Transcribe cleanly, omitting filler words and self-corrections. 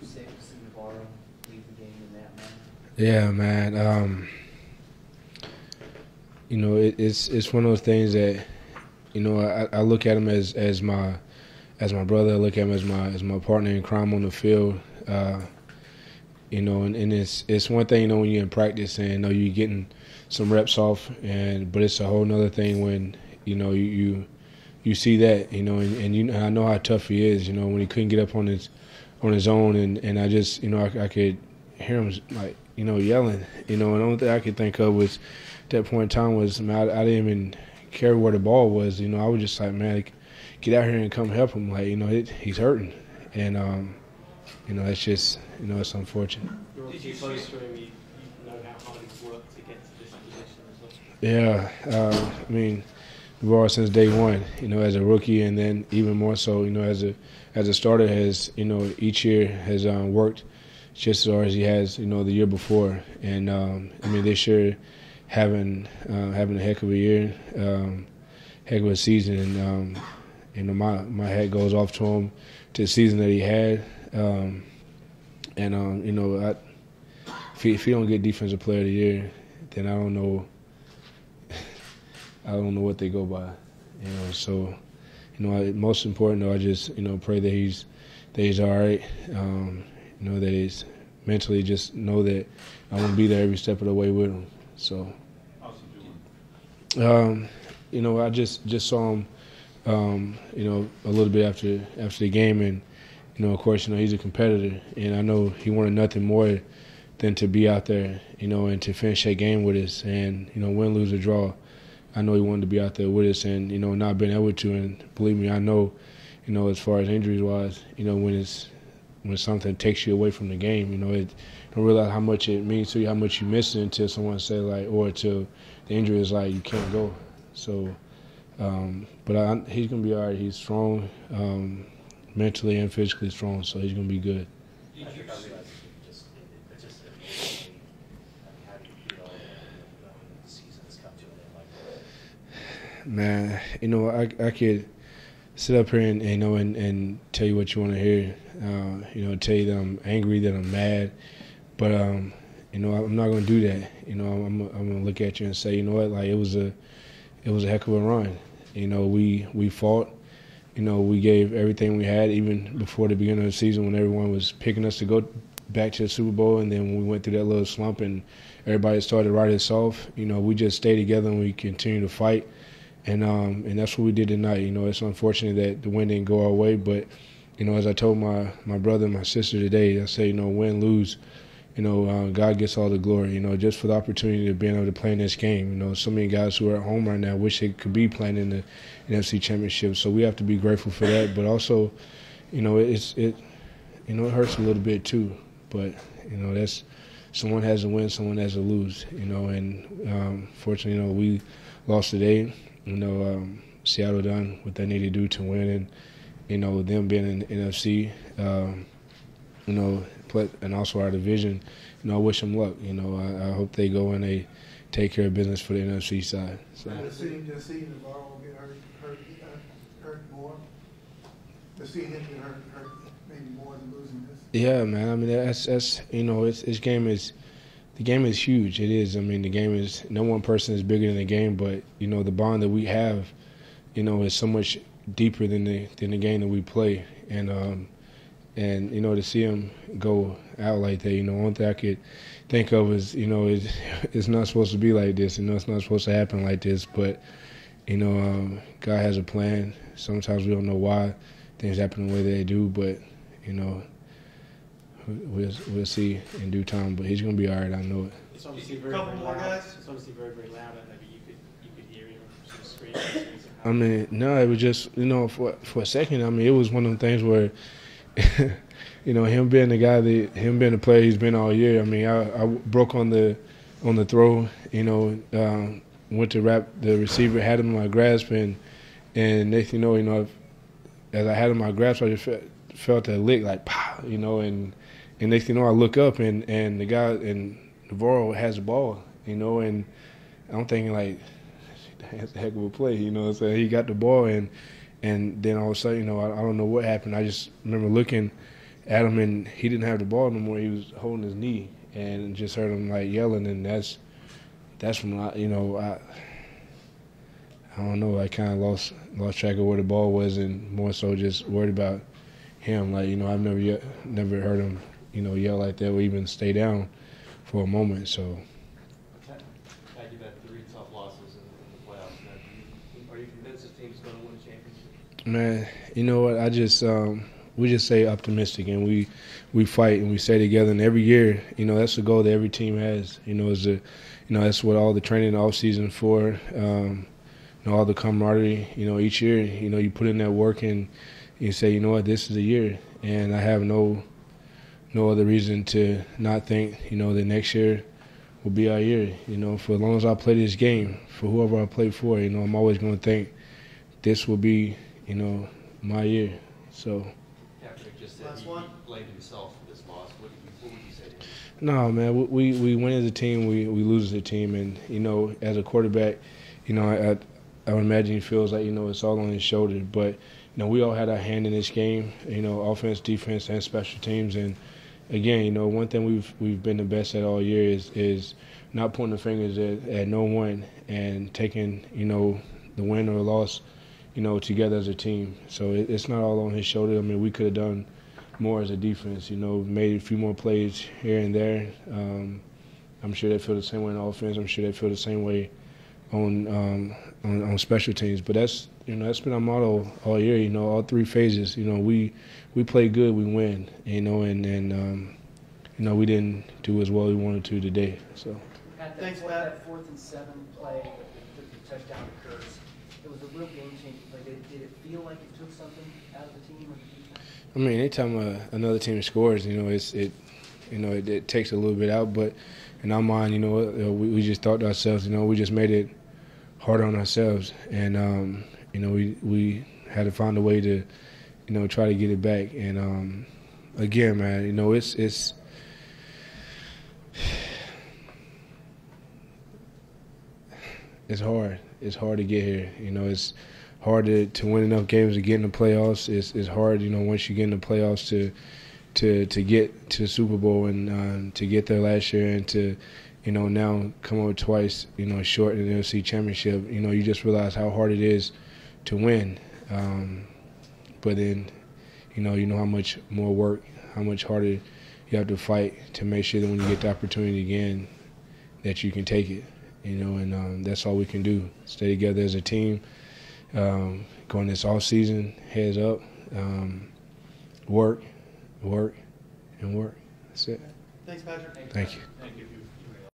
say to see Navarro leave the game in that manner? Yeah, man. It's one of those things that I look at him as my brother. I look at him as my partner in crime on the field. And it's one thing when you're in practice and you're getting some reps off, but it's a whole nother thing when you see that and I know how tough he is. When he couldn't get up on his own, and I just I could hear him like yelling. And the only thing I could think of was at that point in time was, man, I didn't even care where the ball was. I was just like, man, get out here and come help him. Like he's hurting, and it's just it's unfortunate. Did you close to him? You know how hard he's worked to get to this position as well. Yeah, I mean, Navarro since day one, as a rookie, and then even more so, as a starter, has each year has worked just as hard as he has the year before, and I mean this year having a heck of a year, heck of a season, and my hat goes off to him to the season that he had, if he don't get Defensive Player of the Year, then I don't know what they go by. So most important though, I just pray that he's all right. That he's mentally just know that I'm gonna be there every step of the way with him. So, how's he doing? I just saw him, a little bit after the game, and of course, he's a competitor, and I know he wanted nothing more than to be out there, and to finish that game with us, and win, lose, or draw. I know he wanted to be out there with us, and not being able to. And believe me, I know, as far as injuries wise, when something takes you away from the game, it don't realize how much it means to you, how much you miss it until someone say or until the injury is like you can't go. So, but he's gonna be all right. He's strong, mentally and physically strong, so he's gonna be good. I think I realize you just participated. How do you feel when the season has come to an end like that? Man, I could sit up here and tell you what you want to hear. Tell you that I'm angry, that I'm mad, but I'm not gonna do that. I'm gonna look at you and say, like it was a heck of a run. We fought. We gave everything we had, even before the beginning of the season when everyone was picking us to go back to the Super Bowl, and then when we went through that little slump and everybody started to write us off, we just stayed together and we continued to fight, and that's what we did tonight. It's unfortunate that the win didn't go our way, but as I told my brother and my sister today, I say, win, lose, God gets all the glory, just for the opportunity of being able to play in this game. So many guys who are at home right now wish they could be playing in the NFC Championship. So we have to be grateful for that. But also, it hurts a little bit too. But, that's someone has to win, someone has to lose, and fortunately, we lost today. Seattle done what they need to do to win, and, them being in the NFC, and also our division, I wish them luck. I hope they go and they take care of business for the NFC side. So. Just seeing Navarro get hurt more. To see him get hurt maybe more than losing this. Yeah, man. I mean, that's the game is huge. It is. I mean, the game is, no one person is bigger than the game, but the bond that we have, is so much deeper than the game that we play, and to see him go out like that, one thing I could think of is, it's not supposed to be like this. It's not supposed to happen like this. But, God has a plan. Sometimes we don't know why things happen the way they do, but, we'll see in due time. But he's going to be all right. I know it. It's obviously very, very loud. It's obviously very, very loud. Maybe you could hear him sort of screaming. I mean, no, it was just, for a second, I mean, it was one of the things where, him being the player he's been all year. I mean, I broke on the throw, went to wrap the receiver, had him in my grasp, and next thing you know, as I had him in my grasp, I just felt that lick like pow, and next thing you know, I look up and the guy and Navarro has the ball, and I'm thinking like, that's a heck of a play, So he got the ball and then all of a sudden, I don't know what happened. I just remember looking at him, and he didn't have the ball no more. He was holding his knee, and just heard him like yelling, and that's when I don't know. I kind of lost track of where the ball was, and more so just worried about him. Like I've never heard him yell like that or even stay down for a moment. So. Pat, you've had 3 tough losses in the playoffs. Now, are you convinced this team's going to win a championship? Man, you know what? We just stay optimistic, and we fight and we stay together. And every year, that's the goal that every team has. That's what all the training in the off season for. All the camaraderie. Each year, you put in that work and you say, you know what, this is the year. And I have no other reason to not think, the next year will be our year. For as long as I play this game, for whoever I play for, I'm always going to think this will be, my year. So. Kaepernick just said he blamed himself for this loss. What would you say to him? No, man, we win as a team, we lose as a team. And, as a quarterback, I would imagine he feels like, it's all on his shoulder. But, we all had our hand in this game, offense, defense, and special teams. And, again, one thing we've been the best at all year is not pointing the fingers at no one and taking, the win or loss, together as a team. So it's not all on his shoulder. I mean, we could have done more as a defense, made a few more plays here and there. I'm sure they feel the same way in offense. I'm sure they feel the same way on special teams. But that's been our motto all year. All 3 phases. We play good, we win. And we didn't do as well as we wanted to today. So. Thanks, Pat. That 4th and 7 play, the touchdown to Kurtz. It was a real game-changing play. Did it feel like it took something out of the team or the defense? I mean, anytime another team scores, it takes a little bit out. But in our mind, we just thought to ourselves, we just made it harder on ourselves, and we had to find a way to, try to get it back. And again, man, it's hard. It's hard to get here. It's hard to win enough games to get in the playoffs. It's hard, once you get in the playoffs to get to the Super Bowl and to get there last year and to, now come over twice, short in the NFC Championship. You just realize how hard it is to win. But then, how much more work, how much harder you have to fight to make sure that when you get the opportunity again, that you can take it. And that's all we can do. Stay together as a team, going this off season, heads up, work, and work. That's it. Thanks, Patrick. Thank you. Thank you.